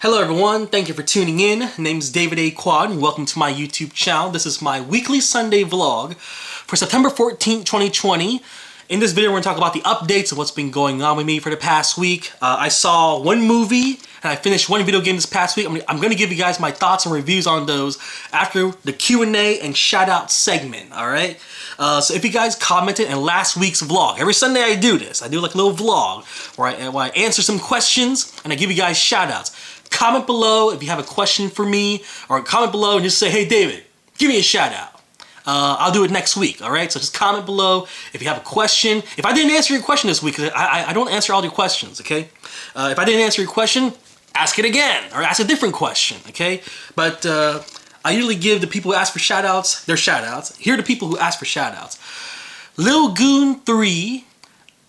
Hello everyone, thank you for tuning in. Name's David A. Quad and welcome to my YouTube channel. This is my weekly Sunday vlog for September 14th, 2020. In this video we're going to talk about the updates of what's been going on with me for the past week. I saw one movie and I finished one video game this past week. I'm going to give you guys my thoughts and reviews on those after the Q&A and shout out segment, alright? So if you guys commented in last week's vlog, every Sunday I do this. I do like a little vlog where I answer some questions and I give you guys shout outs. Comment below if you have a question for me, or comment below and just say, hey David, give me a shout out. I'll do it next week, alright? So just comment below if you have a question. If I didn't answer your question this week, I don't answer all your questions, okay? If I didn't answer your question, ask it again, or ask a different question, okay? But I usually give the people who ask for shout outs their shout outs. Here are the people who ask for shout outs. Lil Goon 3,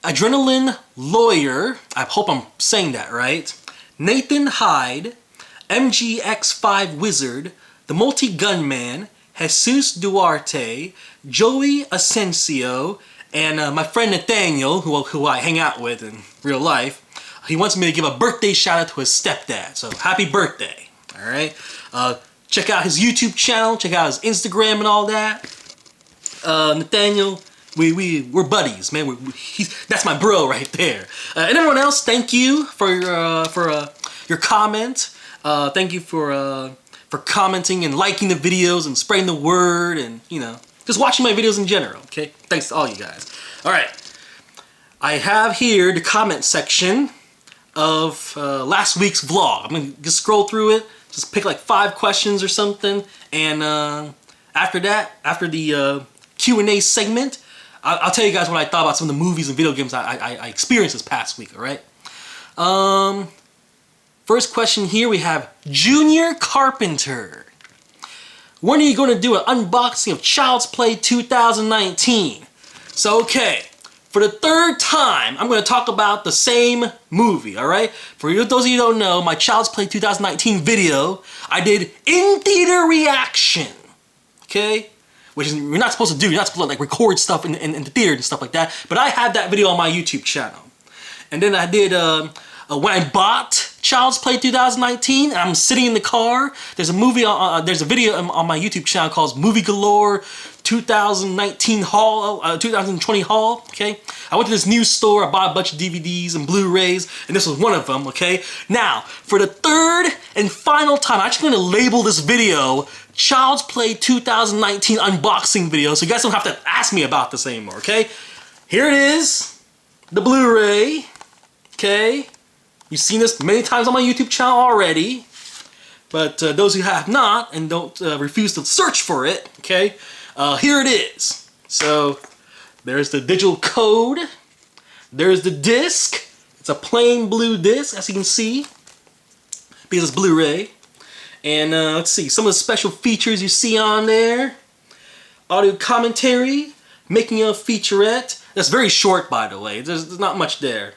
Adrenaline Lawyer, I hope I'm saying that right. Nathan Hyde, MGX5 Wizard, The Multi-Gunman, Jesus Duarte, Joey Asensio, and my friend Nathaniel, who I hang out with in real life. He wants me to give a birthday shout out to his stepdad, so happy birthday, alright? Check out his YouTube channel, check out his Instagram and all that. Nathaniel, we're buddies, man. That's my bro right there. And everyone else, thank you for your comment. Thank you for commenting and liking the videos and spreading the word and, you know, just watching my videos in general, okay? Thanks to all you guys. Alright, I have here the comment section of last week's vlog. I'm going to just scroll through it, just pick like 5 questions or something, and after that, after the Q&A segment, I'll tell you guys what I thought about some of the movies and video games I experienced this past week, alright? First question here, we have Junior Carpenter. When are you going to do an unboxing of Child's Play 2019? So, okay, for the 3rd time, I'm going to talk about the same movie, alright? For those of you who don't know, my Child's Play 2019 video, I did in-theater reaction, okay? Which is, you're not supposed to do. You're not supposed to like record stuff in the theater and stuff like that. But I have that video on my YouTube channel. And then I did, when I bought Child's Play 2019, and I'm sitting in the car, there's a video on my YouTube channel called Movie Galore 2019 Haul, 2020 Haul, okay? I went to this new store, I bought a bunch of DVDs and Blu-rays, and this was one of them, okay? Now, for the 3rd and final time, I'm actually gonna label this video Child's Play 2019 unboxing video, so you guys don't have to ask me about this anymore, okay? Here it is, the Blu-ray, okay? You've seen this many times on my YouTube channel already, but those who have not and don't refuse to search for it, okay? Here it is. So there's the digital code. There's the disc. It's a plain blue disc, as you can see, because it's Blu-ray. And let's see, some of the special features you see on there. Audio commentary, making a featurette. That's very short, by the way. There's not much there.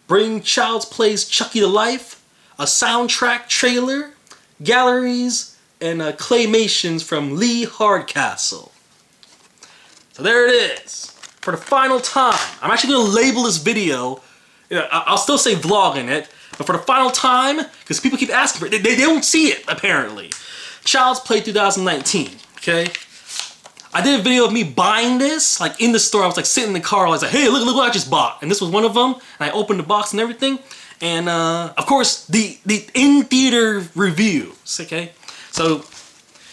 Bring Child's Play's Chucky to life, a soundtrack trailer, galleries, and claymations from Lee Hardcastle. So there it is. For the final time, I'm actually going to label this video, I'll still say vlog in it, but for the final time, because people keep asking for it, they don't see it, apparently. Child's Play 2019, okay? I did a video of me buying this, like in the store. I was like sitting in the car, I was like, hey, look what I just bought. And this was one of them, and I opened the box and everything. And of course, the in-theater reviews, okay? So,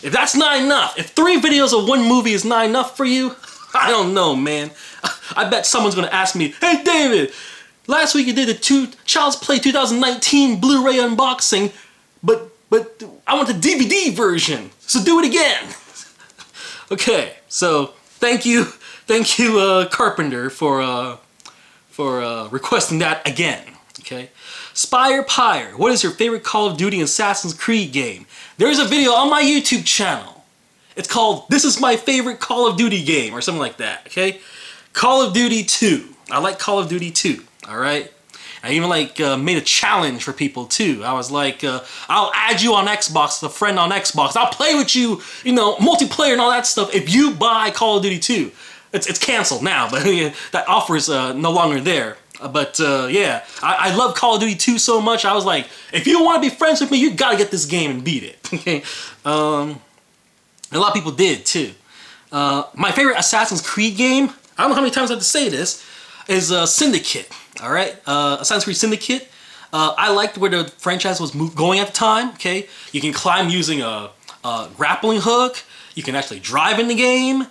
if that's not enough, if 3 videos of one movie is not enough for you, I don't know, man. I bet someone's gonna ask me, hey David, last week you did the Child's Play 2019 Blu-ray unboxing, but I want the DVD version, so do it again. Okay, so thank you, Carpenter, for requesting that again. Okay, Spire Pyre, what is your favorite Call of Duty and Assassin's Creed game? There's a video on my YouTube channel. It's called "This is my favorite Call of Duty game" or something like that. Okay, Call of Duty 2. I like Call of Duty 2. All right. I even like made a challenge for people too. I was like, I'll add you on Xbox, as a friend on Xbox. I'll play with you, you know, multiplayer and all that stuff if you buy Call of Duty 2. It's canceled now, but that offer is no longer there. But yeah, I love Call of Duty 2 so much. I was like, if you want to be friends with me, you gotta get this game and beat it. Okay, a lot of people did too. My favorite Assassin's Creed game, I don't know how many times I have to say this, is Syndicate. All right, Assassin's Creed Syndicate. I liked where the franchise was going at the time. Okay, you can climb using a grappling hook. You can actually drive in the game.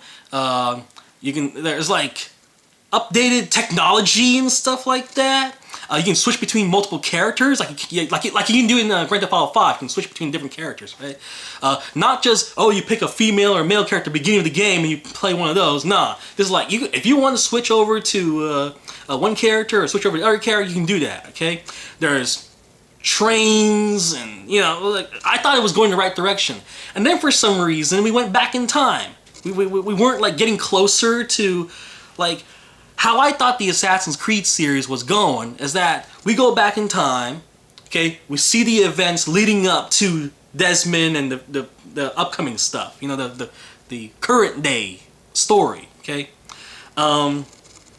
There's like updated technology and stuff like that. You can switch between multiple characters, like you can do in Grand Theft Auto 5. You can switch between different characters, right? Not just, oh, you pick a female or male character at the beginning of the game and you play one of those. Nah, this is like, if you want to switch over to one character or switch over to other character, you can do that, okay? There's trains and, like, I thought it was going the right direction. And then for some reason, we went back in time. We weren't, like, getting closer to, like, how I thought the Assassin's Creed series was going is that we go back in time, okay, we see the events leading up to Desmond and the upcoming stuff, the current day story, okay? And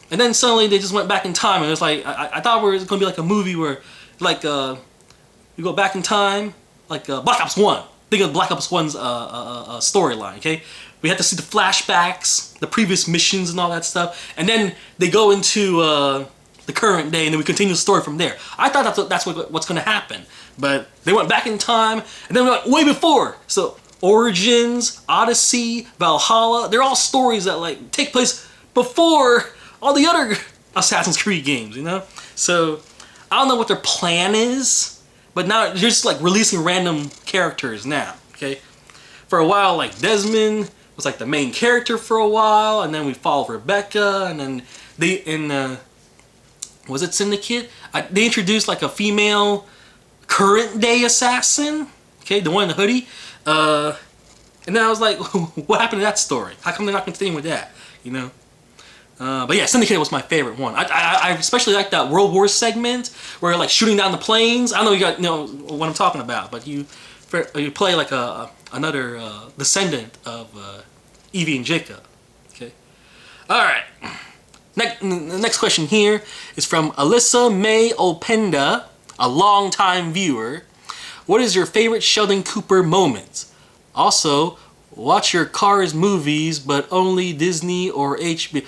then suddenly they just went back in time and it was like, I thought it was going to be like a movie where, like, you go back in time, like Black Ops 1. Think of Black Ops 1's storyline, okay? We had to see the flashbacks, the previous missions and all that stuff, and then they go into the current day, and then we continue the story from there. I thought that's what's going to happen, but they went back in time, and then we went way before. So Origins, Odyssey, Valhalla, they're all stories that like take place before all the other Assassin's Creed games, So I don't know what their plan is, but now they're just like releasing random characters now, okay? For a while, like Desmond was like the main character for a while, and then we followed Rebecca, and then was it Syndicate? They introduced like a female current day assassin, okay, the one in the hoodie, and then I was like, what happened to that story? How come they're not continuing with that, But yeah, Syndicate was my favorite one. I especially like that World War segment where like shooting down the planes. I know you got what I'm talking about, but you play like another descendant of Evie and Jacob. Okay. All right. Next question here is from Alyssa May Openda, a longtime viewer. What is your favorite Sheldon Cooper moment? Also, watch your Cars movies, but only Disney or HBO.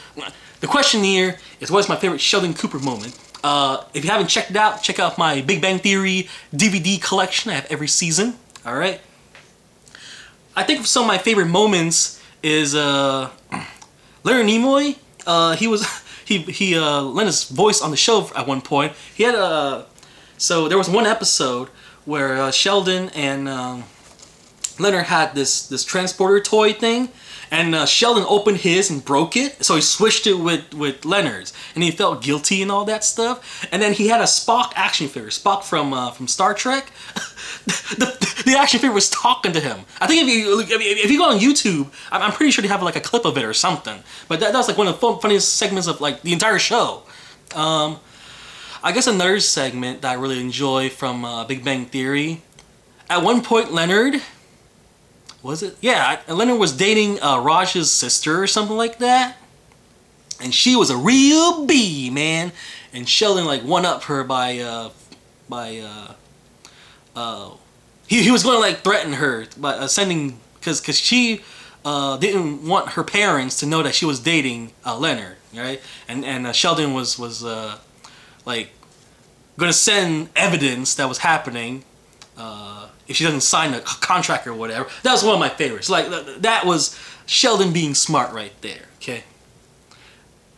The question here is, what is my favorite Sheldon Cooper moment? If you haven't checked it out, check out my Big Bang Theory DVD collection. I have every season. All right. I think some of my favorite moments is Leonard Nimoy. He lent his voice on the show at one point. He had so there was one episode where Sheldon and Leonard had this transporter toy thing, and Sheldon opened his and broke it, so he switched it with Leonard's, and he felt guilty and all that stuff. And then he had a Spock action figure, Spock from Star Trek. the action figure was talking to him. I think if you go on YouTube, I'm pretty sure they have like a clip of it or something. But that was like one of the funniest segments of like the entire show. I guess another segment that I really enjoy from Big Bang Theory. At one point, Leonard. Was it? Yeah, Leonard was dating Raj's sister or something like that. And she was a real bee, man. And Sheldon like one-up her by he was going to like threaten her by sending, because she didn't want her parents to know that she was dating Leonard, right? And Sheldon was like going to send evidence that was happening if she doesn't sign a contract or whatever. That was one of my favorites. Like that was Sheldon being smart right there. Okay,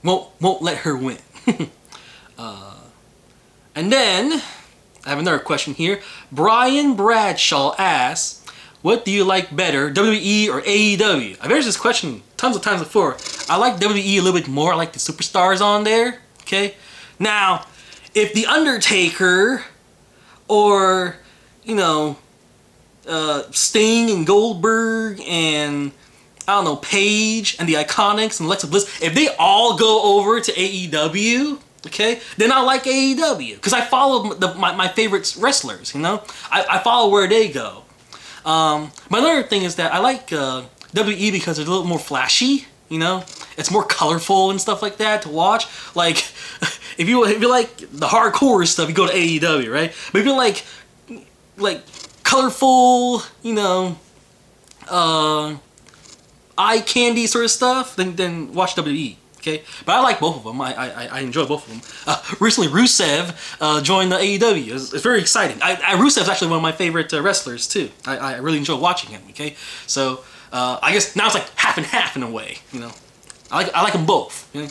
won't let her win. And then I have another question here. Brian Bradshaw asks, what do you like better, WWE or AEW? I've answered this question tons of times before. I like WWE a little bit more. I like the superstars on there. Okay, now if The Undertaker or Sting and Goldberg and I don't know, Paige and the Iconics and Alexa Bliss, if they all go over to AEW, okay, then I like AEW because I follow my favorite wrestlers. I follow where they go. My other thing is that I like WWE because it's a little more flashy. It's more colorful and stuff like that to watch. Like if you like the hardcore stuff, you go to AEW, right? But if you like colorful, you know, eye candy sort of stuff, then watch WWE. Okay, but I like both of them. I enjoy both of them. Recently, Rusev joined the AEW. It's very exciting. Rusev's actually one of my favorite wrestlers too. I really enjoy watching him. Okay, so I guess now it's like half and half in a way. You know, I like them both. You know?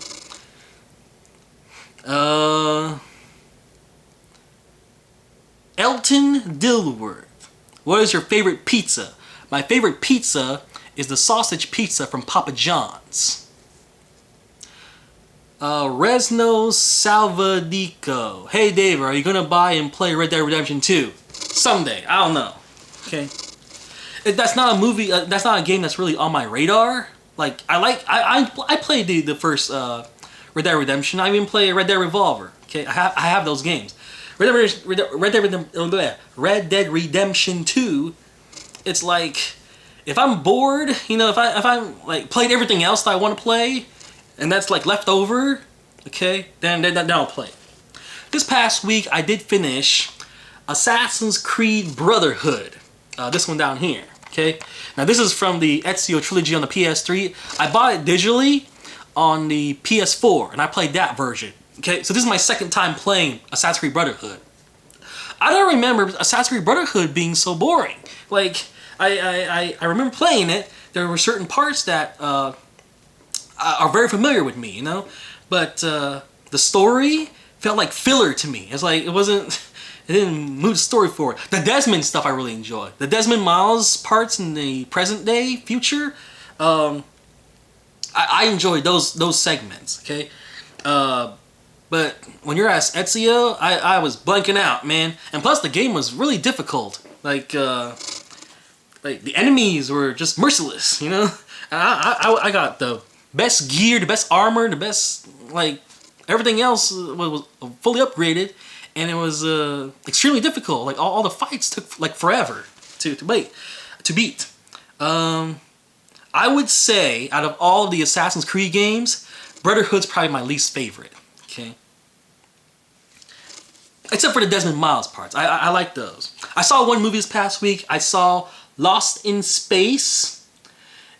Elton Dilworth, what is your favorite pizza? My favorite pizza is the sausage pizza from Papa John's. Resno Salvadico. Hey Dave, are you gonna buy and play Red Dead Redemption 2? Someday. I don't know. Okay. That's not a movie. That's not a game that's really on my radar. Like I played the first Red Dead Redemption. I even play Red Dead Revolver. Okay, I have those games. Red Dead Redemption 2. It's like if I'm bored, you know, if I'm like played everything else that I want to play, and that's like left over, okay, then I'll play. This past week I did finish Assassin's Creed Brotherhood. This one down here, okay. Now this is from the Ezio trilogy on the PS3. I bought it digitally on the PS4, and I played that version. Okay, so this is my second time playing Assassin's Creed Brotherhood. I don't remember Assassin's Creed Brotherhood being so boring. Like I remember playing it. There were certain parts that are very familiar with me, you know, but the story felt like filler to me. It's like it didn't move the story forward. The Desmond stuff I really enjoyed. The Desmond Miles parts in the present day, future, I enjoyed those segments. Okay, but when you're as Ezio, I was blanking out, man. And plus the game was really difficult. Like the enemies were just merciless, you know. And I got the best gear, the best armor, the best, like, everything else was fully upgraded, and it was extremely difficult. Like all the fights took like forever to beat. I would say out of all of the Assassin's Creed games, Brotherhood's probably my least favorite. Okay, except for the Desmond Miles parts. I like those. I saw one movie this past week. I saw Lost in Space.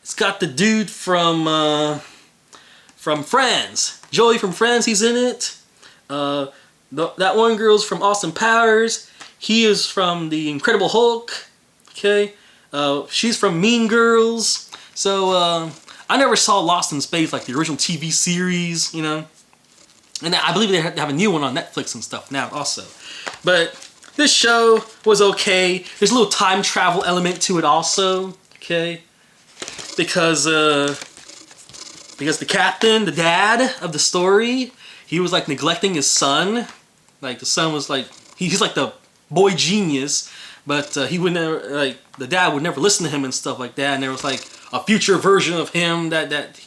It's got the dude from Friends. Joey from Friends, he's in it. That one girl's from Austin Powers. He is from The Incredible Hulk. Okay. She's from Mean Girls. So I never saw Lost in Space, like the original TV series, you know. And I believe they have a new one on Netflix and stuff now also. But this show was okay. There's a little time travel element to it also. Okay. Because the captain, the dad of the story, he was like neglecting his son. Like the son was like, he's like the boy genius, but he would never, like the dad would never listen to him and stuff like that. And there was like a future version of him that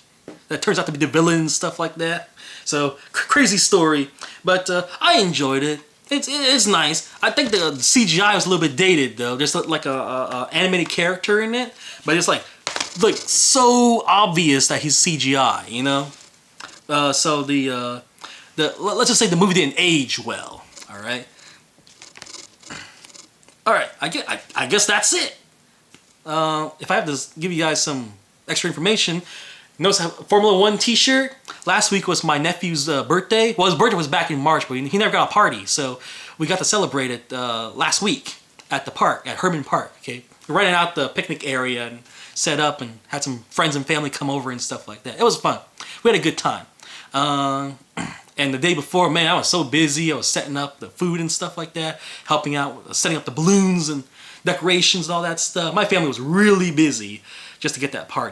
turns out to be the villain and stuff like that. So crazy story, but I enjoyed it. It's nice. I think the CGI was a little bit dated though. There's like a animated character in it, but it's like so obvious that he's CGI, you know. So let's just say the movie didn't age well. All right. All right. I guess that's it. If I have to give you guys some extra information, notice I have a Formula 1 t-shirt. Last week was my nephew's birthday. Well, his birthday was back in March, but he never got a party, so we got to celebrate it last week at the park, at Herman Park. Okay, we rented out the picnic area and set up and had some friends and family come over and stuff like that. It was fun. We had a good time. And the day before, man, I was so busy. I was setting up the food and stuff like that, helping out, setting up the balloons and decorations and all that stuff. My family was really busy just to get that party.